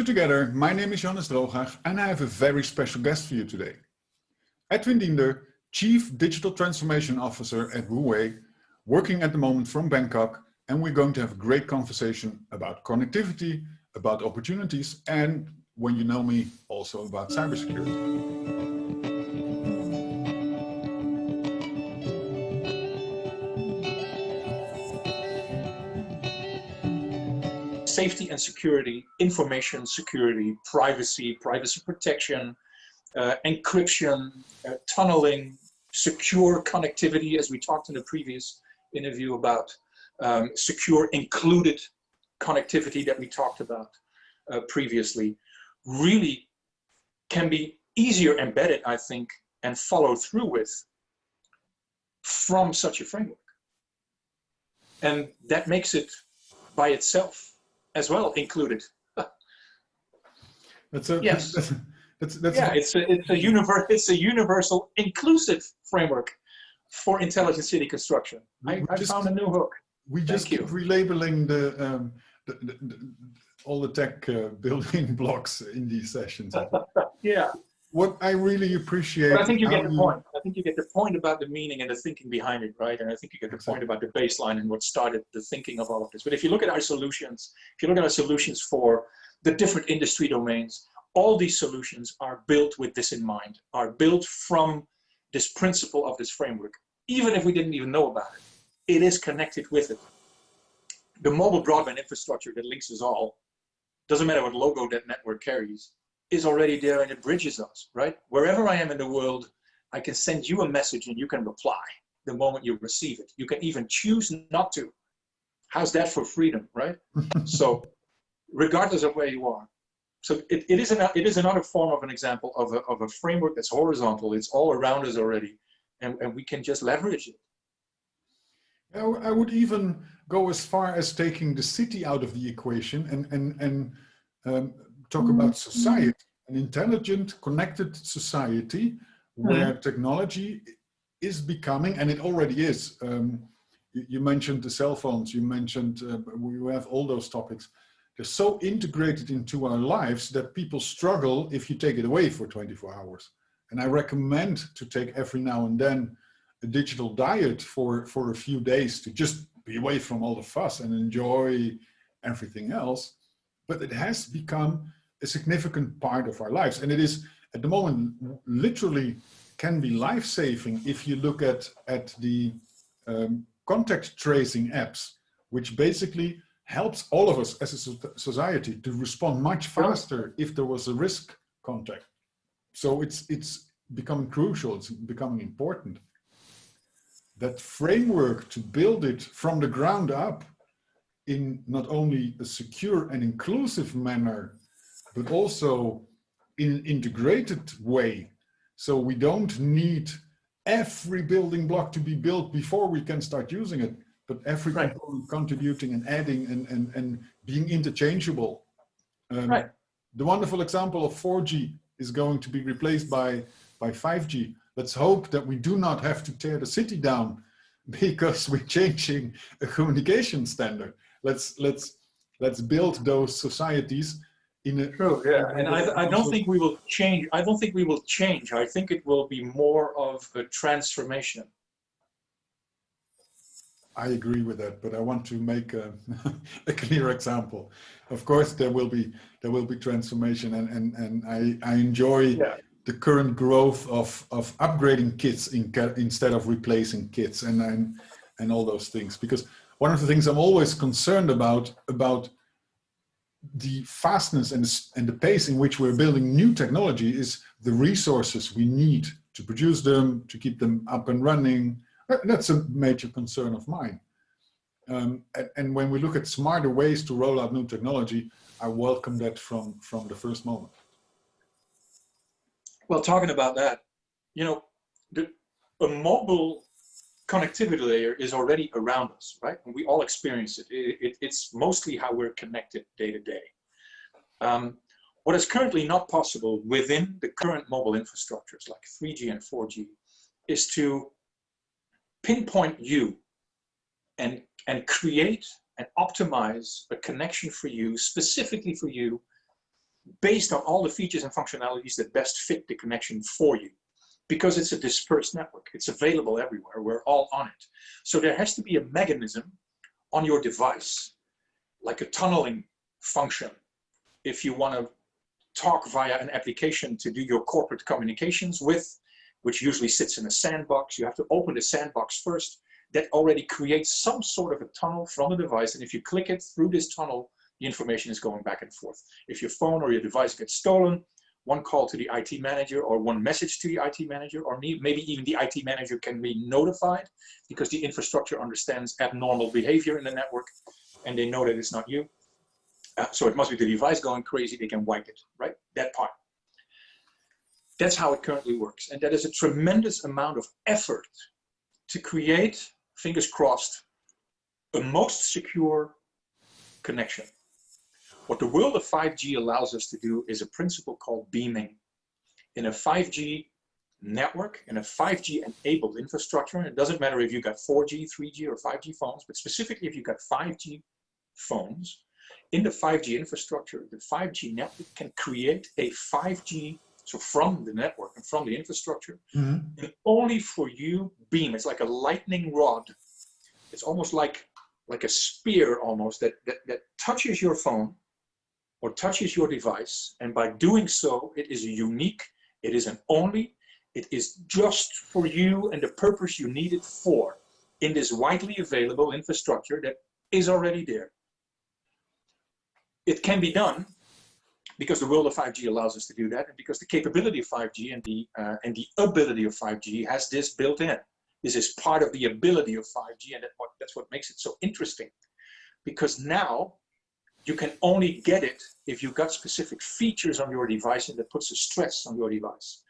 TWOgether, my name is Johannes Drooghaag and I have a very special guest for you today. Edwin Diender, Chief Digital Transformation Officer at Huawei, working at the moment from Bangkok, and we're going to have a great conversation about connectivity, about opportunities, and when you know me, also about cybersecurity. Safety and security, information security, privacy protection, encryption, tunneling, secure connectivity, as we talked in the previous interview about secure included connectivity that we talked about previously, really can be easier embedded, I think, and followed through with from such a framework. And that makes it by itself as well included. That's a, yes. Yeah, it's a universal inclusive framework for intelligent city construction. I found a new hook. We just keep relabeling all the tech building blocks in these sessions. Yeah. What I really appreciate. But I think you get the point. I think you get the point about the meaning and the thinking behind it, right? And I think you get the point about the baseline and what started the thinking of all of this. But if you look at our solutions, for the different industry domains, all these solutions are built with this in mind, are built from this principle of this framework. Even if we didn't even know about it, it is connected with it. The mobile broadband infrastructure that links us all, doesn't matter what logo that network carries, is already there and it bridges us, right? Wherever I am in the world, I can send you a message and you can reply the moment you receive it. You can even choose not to. How's that for freedom, right? So regardless of where you are. So it is another form of an example of a framework that's horizontal. It's all around us already, and we can just leverage it. I would even go as far as taking the city out of the equation and talk about society, an intelligent, connected society where technology is becoming, and it already is. You mentioned the cell phones, you mentioned, we have all those topics. They're so integrated into our lives that people struggle if you take it away for 24 hours. And I recommend to take every now and then a digital diet for a few days to just be away from all the fuss and enjoy everything else. But it has become a significant part of our lives. And it is, at the moment, literally can be life-saving if you look at the contact tracing apps, which basically helps all of us as a society to respond much faster if there was a risk contact. So it's becoming crucial, it's becoming important. That framework to build it from the ground up in not only a secure and inclusive manner, but also in an integrated way. So we don't need every building block to be built before we can start using it, but every component contributing and adding and being interchangeable. The wonderful example of 4G is going to be replaced by 5G. Let's hope that we do not have to tear the city down because we're changing a communication standard. Let's build those societies in a and I don't think we will change. I don't think we will change. I think it will be more of a transformation. I agree with that, but I want to make a clear example. Of course, there will be transformation, and I enjoy the current growth of upgrading kits instead of replacing kits and all those things. Because one of the things I'm always concerned about the fastness and the pace in which we're building new technology is the resources we need to produce them, to keep them up and running. That's a major concern of mine. And when we look at smarter ways to roll out new technology, I welcome that from the first moment. Well, talking about that, you know, a mobile connectivity layer is already around us, right? And we all experience it. It's mostly how we're connected day to day. What is currently not possible within the current mobile infrastructures like 3G and 4G is to pinpoint you and create and optimize a connection for you, specifically for you, based on all the features and functionalities that best fit the connection for you. Because it's a dispersed network, it's available everywhere, we're all on it. So there has to be a mechanism on your device, like a tunneling function. If you want to talk via an application to do your corporate communications with, which usually sits in a sandbox, you have to open the sandbox first. That already creates some sort of a tunnel from the device, and if you click it through this tunnel, the information is going back and forth. If your phone or your device gets stolen, one call to the IT manager or one message to the IT manager, or maybe even the IT manager can be notified because the infrastructure understands abnormal behavior in the network and they know that it's not you. So it must be the device going crazy, they can wipe it, right? That part. That's how it currently works. And that is a tremendous amount of effort to create, fingers crossed, a most secure connection. What the world of 5G allows us to do is a principle called beaming. In a 5G network, in a 5G enabled infrastructure, it doesn't matter if you got 4G, 3G, or 5G phones, but specifically if you got 5G phones, in the 5G infrastructure, the 5G network can create a 5G, so from the network and from the infrastructure, and only for you beam. It's like a lightning rod. It's almost like a spear almost that touches your phone or touches your device, and by doing so, it is unique, it is an only, it is just for you and the purpose you need it for in this widely available infrastructure that is already there. It can be done because the world of 5G allows us to do that, and because the capability of 5G and the ability of 5G has this built in. This is part of the ability of 5G, and that's what makes it so interesting. Because now, you can only get it if you've got specific features on your device and that puts a stress on your device.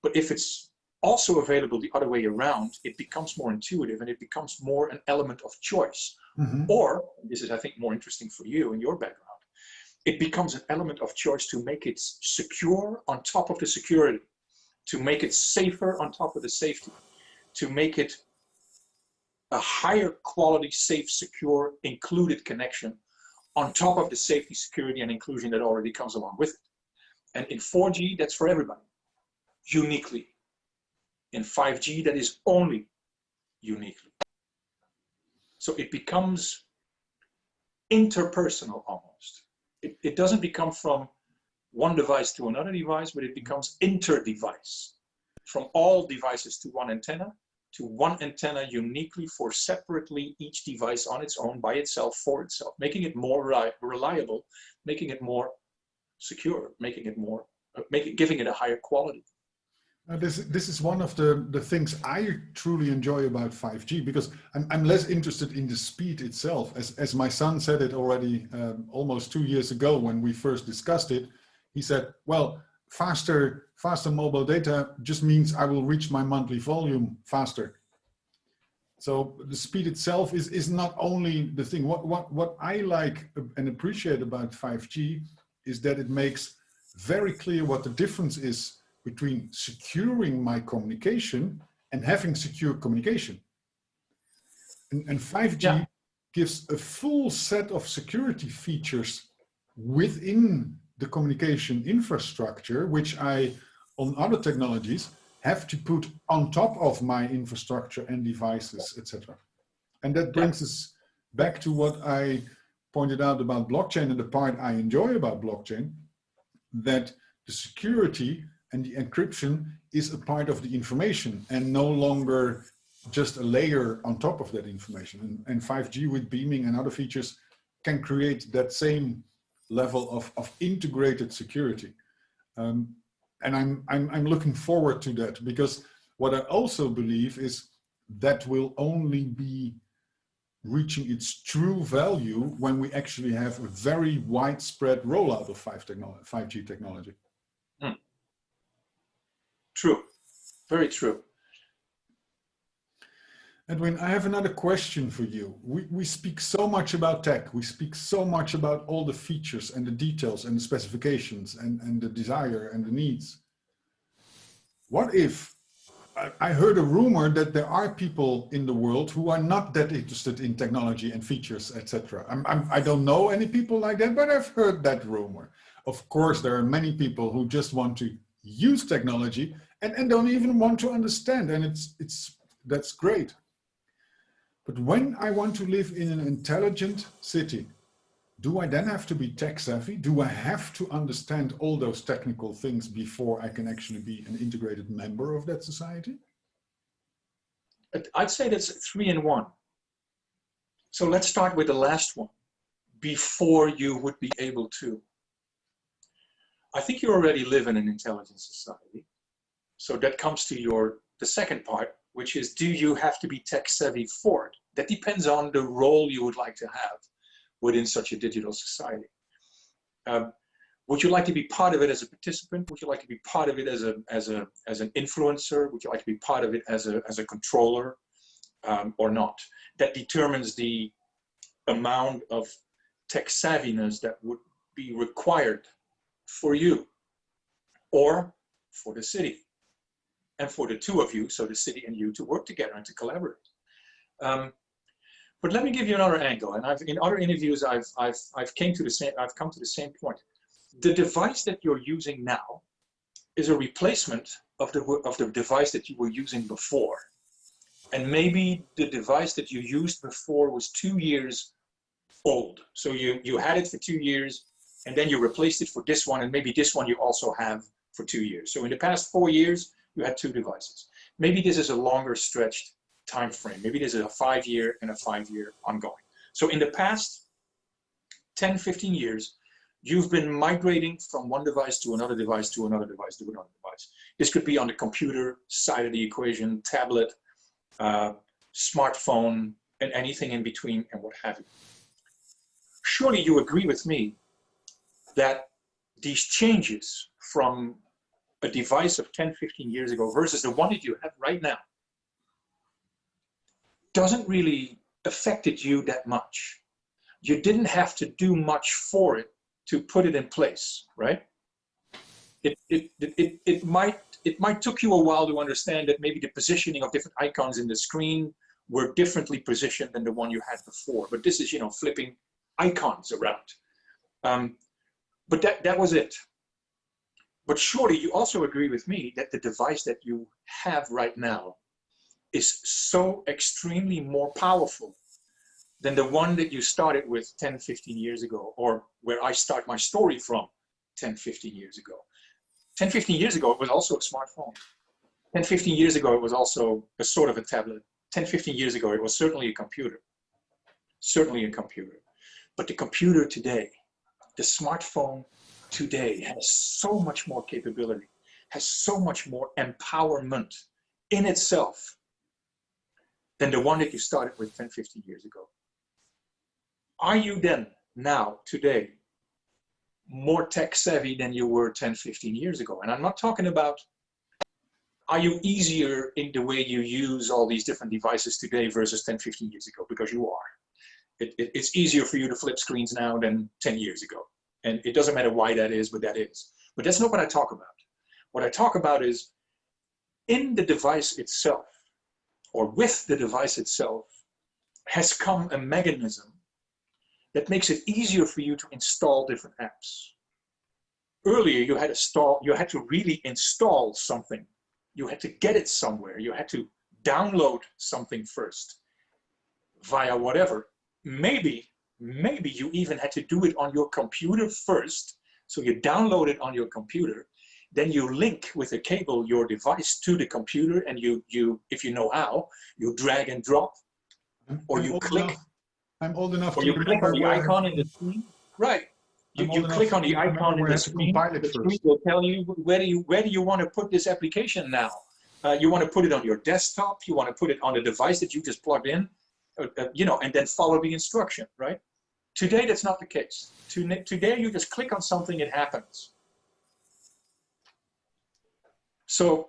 But if it's also available the other way around, it becomes more intuitive and it becomes more an element of choice. Or, this is I think more interesting for you and your background, it becomes an element of choice to make it secure on top of the security, to make it safer on top of the safety, to make it a higher quality, safe, secure, included connection on top of the safety, security, and inclusion that already comes along with it. And in 4G, that's for everybody, uniquely. In 5G, that is only uniquely. So it becomes interpersonal almost. It doesn't become from one device to another device, but it becomes inter-device. From all devices to one antenna uniquely for separately each device on its own, by itself, for itself, making it more reliable, making it more secure, making it more, giving it a higher quality. This is one of the things I truly enjoy about 5G, because I'm less interested in the speed itself. As my son said it already almost 2 years ago when we first discussed it, he said, well, faster mobile data just means I will reach my monthly volume faster. So the speed itself is not only the thing. What I like and appreciate about 5G is that it makes very clear what the difference is between securing my communication and having secure communication. And 5G gives a full set of security features within the communication infrastructure, which I, on other technologies, have to put on top of my infrastructure and devices, etc. And that brings us back to what I pointed out about blockchain and the part I enjoy about blockchain, that the security and the encryption is a part of the information and no longer just a layer on top of that information. And 5G with beaming and other features can create that same level of integrated security. And I'm looking forward to that, because what I also believe is that will only be reaching its true value when we actually have a very widespread rollout of 5G technology. True, very true. Edwin, I have another question for you. We speak so much about tech. We speak so much about all the features and the details and the specifications and the desire and the needs. What if, I heard a rumor that there are people in the world who are not that interested in technology and features, etc. I don't know any people like that, but I've heard that rumor. of course, there are many people who just want to use technology and don't even want to understand, and that's great. But when I want to live in an intelligent city, do I then have to be tech savvy? Do I have to understand all those technical things before I can actually be an integrated member of that society? I'd say that's 3 in 1. So let's start with the last one, before you would be able to. I think you already live in an intelligent society. So that comes to the second part, which is, do you have to be tech savvy for it? That depends on the role you would like to have within such a digital society. Would you like to be part of it as a participant? Would you like to be part of it as an influencer? Would you like to be part of it as a controller, or not? That determines the amount of tech savviness that would be required for you or for the city, and for the two of you, so the city and you, to work together and to collaborate. But let me give you another angle, and in other interviews I've come to the same point. The device that you're using now is a replacement of the device that you were using before, and maybe the device that you used before was 2 years old. So you had it for 2 years, and then you replaced it for this one, and maybe this one you also have for 2 years. So in the past 4 years, you had 2 devices. Maybe this is a longer stretched time frame. Maybe this is a 5-year and a 5-year ongoing. So in the past 10, 15 years, you've been migrating from one device to another device to another device to another device. This could be on the computer side of the equation, tablet, smartphone, and anything in between, and what have you. Surely you agree with me that these changes from a device of 10, 15 years ago versus the one that you have right now doesn't really affected you that much. You didn't have to do much for it to put it in place, right? It might took you a while to understand that maybe the positioning of different icons in the screen were differently positioned than the one you had before. But this is, you know, flipping icons around. But that was it. But surely you also agree with me that the device that you have right now is so extremely more powerful than the one that you started with 10, 15 years ago, or where I start my story from 10, 15 years ago. 10, 15 years ago, it was also a smartphone. 10, 15 years ago, it was also a sort of a tablet. 10, 15 years ago, it was certainly a computer. Certainly a computer. But the computer today, the smartphone today has so much more capability, has so much more empowerment in itself than the one that you started with 10, 15 years ago. Are you then, now, today, more tech savvy than you were 10, 15 years ago? And I'm not talking about, are you easier in the way you use all these different devices today versus 10, 15 years ago? Because you are. It's easier for you to flip screens now than 10 years ago. And it doesn't matter why that is, but that is. But that's not what I talk about. What I talk about is, in the device itself, or with the device itself, has come a mechanism that makes it easier for you to install different apps. Earlier, you had to really install something. You had to get it somewhere. You had to download something first via whatever. Maybe you even had to do it on your computer first. So you download it on your computer, then you link with a cable your device to the computer, and you if you know how, you drag and drop, or you click. I'm old enough or to you click on the icon in the screen. Right. You click on the icon in the screen. The screen will tell you where do you want to put this application now. You want to put it on your desktop. You want to put it on the device that you just plugged in, you know, and then follow the instruction. Right. Today that's not the case. Today you just click on something, it happens. So,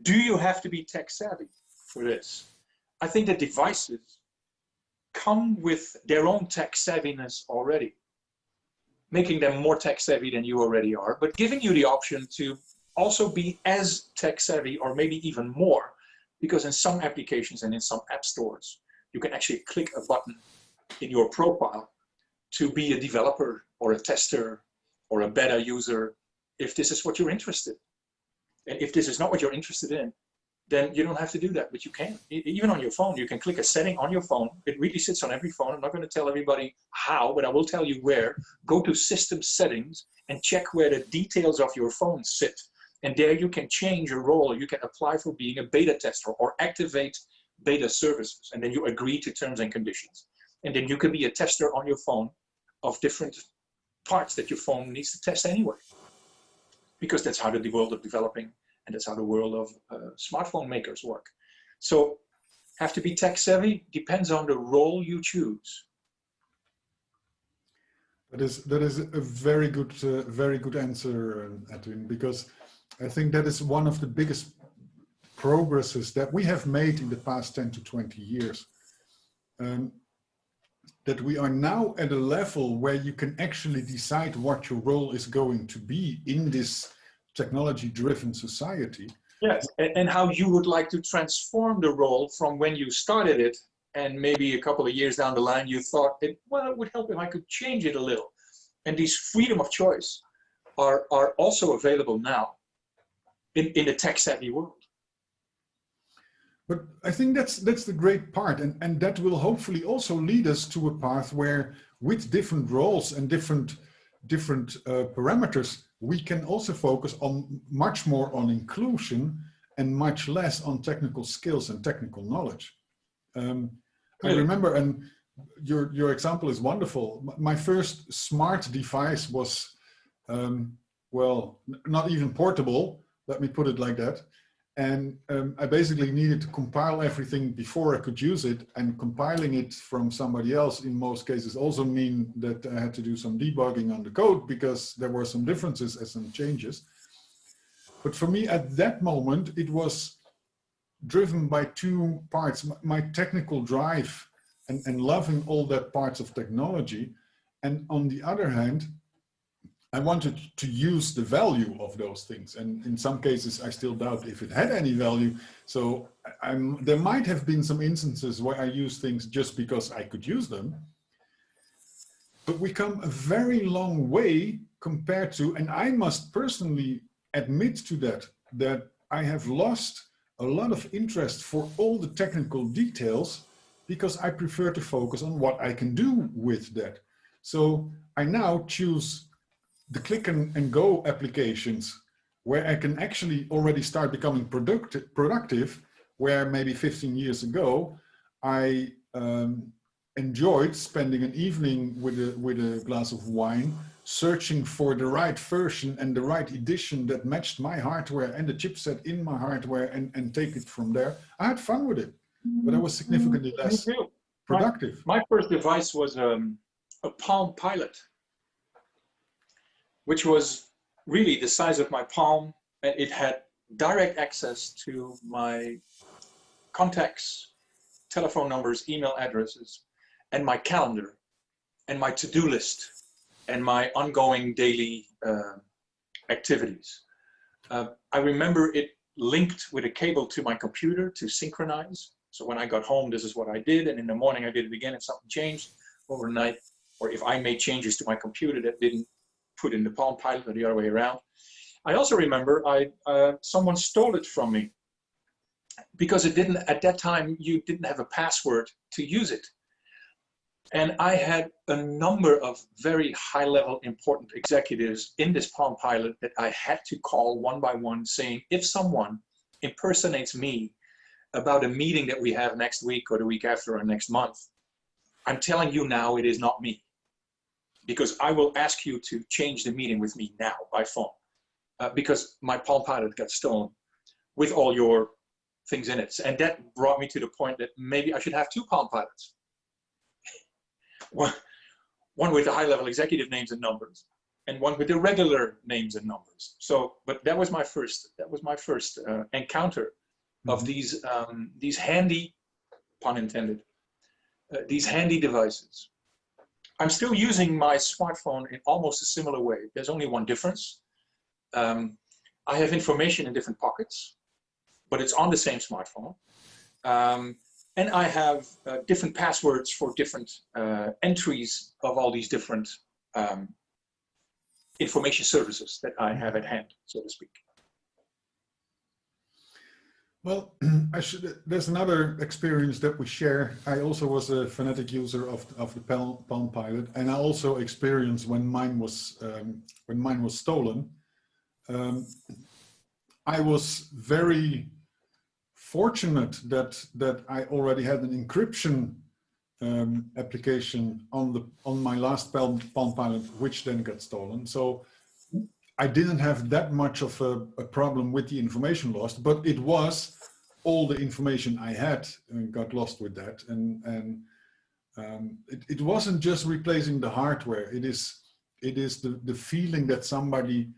do you have to be tech savvy for this? I think that devices come with their own tech savviness already, making them more tech savvy than you already are, but giving you the option to also be as tech savvy, or maybe even more, because in some applications and in some app stores, you can actually click a button in your profile to be a developer or a tester or a beta user if this is what you're interested in. And if this is not what you're interested in, then you don't have to do that, but you can. Even on your phone, you can click a setting on your phone. It really sits on every phone. I'm not going to tell everybody how, but I will tell you where. Go to System Settings and check where the details of your phone sit. And there you can change your role. You can apply for being a beta tester or activate beta services. And then you agree to terms and conditions. And then you can be a tester on your phone of different parts that your phone needs to test anyway. Because that's how the world of developing and that's how the world of smartphone makers work. So have to be tech savvy, depends on the role you choose. That is a very good answer, Edwin, because I think that is one of the biggest progresses that we have made in the past 10 to 20 years. That we are now at a level where you can actually decide what your role is going to be in this technology-driven society. Yes, and how you would like to transform the role from when you started it, and maybe a couple of years down the line you thought, it would help if I could change it a little. And these freedom of choice are also available now in the tech-savvy world. But I think that's the great part, and that will hopefully also lead us to a path where, with different roles and different parameters, we can also focus on much more on inclusion and much less on technical skills and technical knowledge. I remember, and your example is wonderful. My first smart device was, well, not even portable. Let me put it like that. And I basically needed to compile everything before I could use it, and compiling it from somebody else in most cases also mean that I had to do some debugging on the code because there were some differences and some changes. But for me at that moment, it was driven by two parts, my technical drive and loving all that parts of technology. And on the other hand, I wanted to use the value of those things. And in some cases, I still doubt if it had any value. So there might have been some instances where I used things just because I could use them. But we come a very long way compared to, and I must personally admit to that I have lost a lot of interest for all the technical details because I prefer to focus on what I can do with that. So I now choose the click and go applications where I can actually already start becoming productive, where maybe 15 years ago, I enjoyed spending an evening with a glass of wine, searching for the right version and the right edition that matched my hardware and the chipset in my hardware and take it from there. I had fun with it, but I was significantly less productive. My first device was a Palm Pilot, which was really the size of my palm, and it had direct access to my contacts, telephone numbers, email addresses, and my calendar, and my to-do list, and my ongoing daily activities. I remember it linked with a cable to my computer to synchronize. So when I got home, this is what I did, and in the morning I did it again if something changed overnight, or if I made changes to my computer that didn't put in the Palm Pilot or the other way around. I also remember someone stole it from me because it didn't, at that time, you didn't have a password to use it. And I had a number of very high-level important executives in this Palm Pilot that I had to call one by one saying, if someone impersonates me about a meeting that we have next week or the week after or next month, I'm telling you now it is not me. Because I will ask you to change the meeting with me now by phone, because my Palm Pilot got stolen with all your things in it. And that brought me to the point that maybe I should have two Palm Pilots. One with the high-level executive names and numbers, and one with the regular names and numbers. So, but that was my first encounter of these handy, pun intended, these handy devices. I'm still using my smartphone in almost a similar way. There's only one difference. I have information in different pockets, but it's on the same smartphone. And I have different passwords for different entries of all these different information services that I have at hand, so to speak. Well, there's another experience that we share. I also was a fanatic user of the Palm Pilot, and I also experienced when mine was stolen. I was very fortunate that I already had an encryption application on my last Palm Pilot, which then got stolen. So I didn't have that much of a problem with the information lost, but it was all the information I had got lost with that. And it wasn't just replacing the hardware. It is the feeling that somebody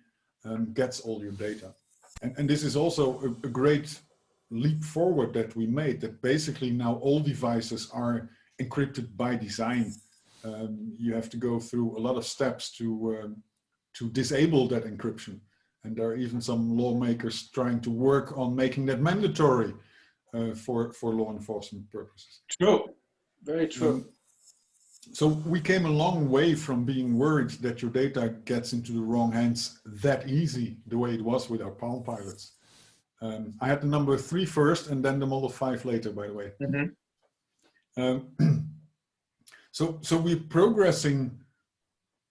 gets all your data. And this is also a great leap forward that we made, that basically now all devices are encrypted by design. You have to go through a lot of steps to disable that encryption. And there are even some lawmakers trying to work on making that mandatory for law enforcement purposes. True, very true. So we came a long way from being worried that your data gets into the wrong hands that easy, the way it was with our Palm Pilots. I had the number 3 first and then the Model 5 later, by the way. Mm-hmm. So we're progressing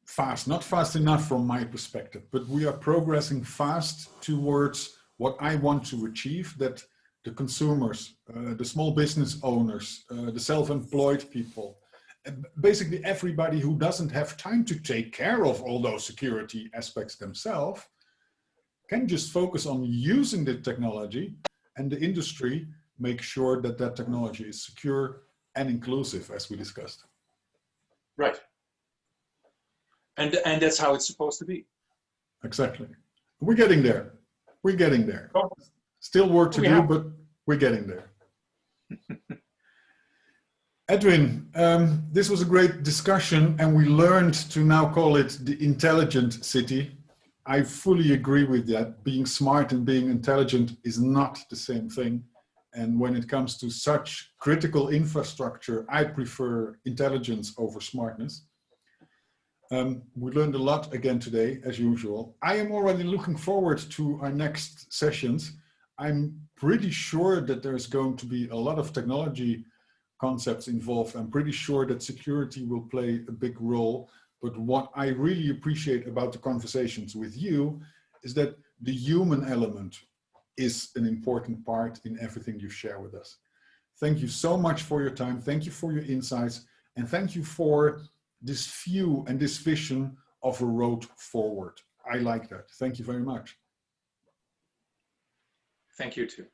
fast, not fast enough from my perspective, but we are progressing fast towards what I want to achieve, that the consumers, the small business owners, the self-employed people, basically everybody who doesn't have time to take care of all those security aspects themselves can just focus on using the technology, and the industry make sure that that technology is secure and inclusive, as we discussed. Right. And that's how it's supposed to be. Exactly. We're getting there. We're getting there. Still work to do, but we're getting there. Edwin, this was a great discussion, and we learned to now call it the intelligent city. I fully agree with that. Being smart and being intelligent is not the same thing. And when it comes to such critical infrastructure, I prefer intelligence over smartness. We learned a lot again today, as usual. I am already looking forward to our next sessions. I'm pretty sure that there's going to be a lot of technology concepts involved. I'm pretty sure that security will play a big role. But what I really appreciate about the conversations with you is that the human element is an important part in everything you share with us. Thank you so much for your time. Thank you for your insights. And thank you for this view and this vision of a road forward. I like that. Thank you very much. Thank you too.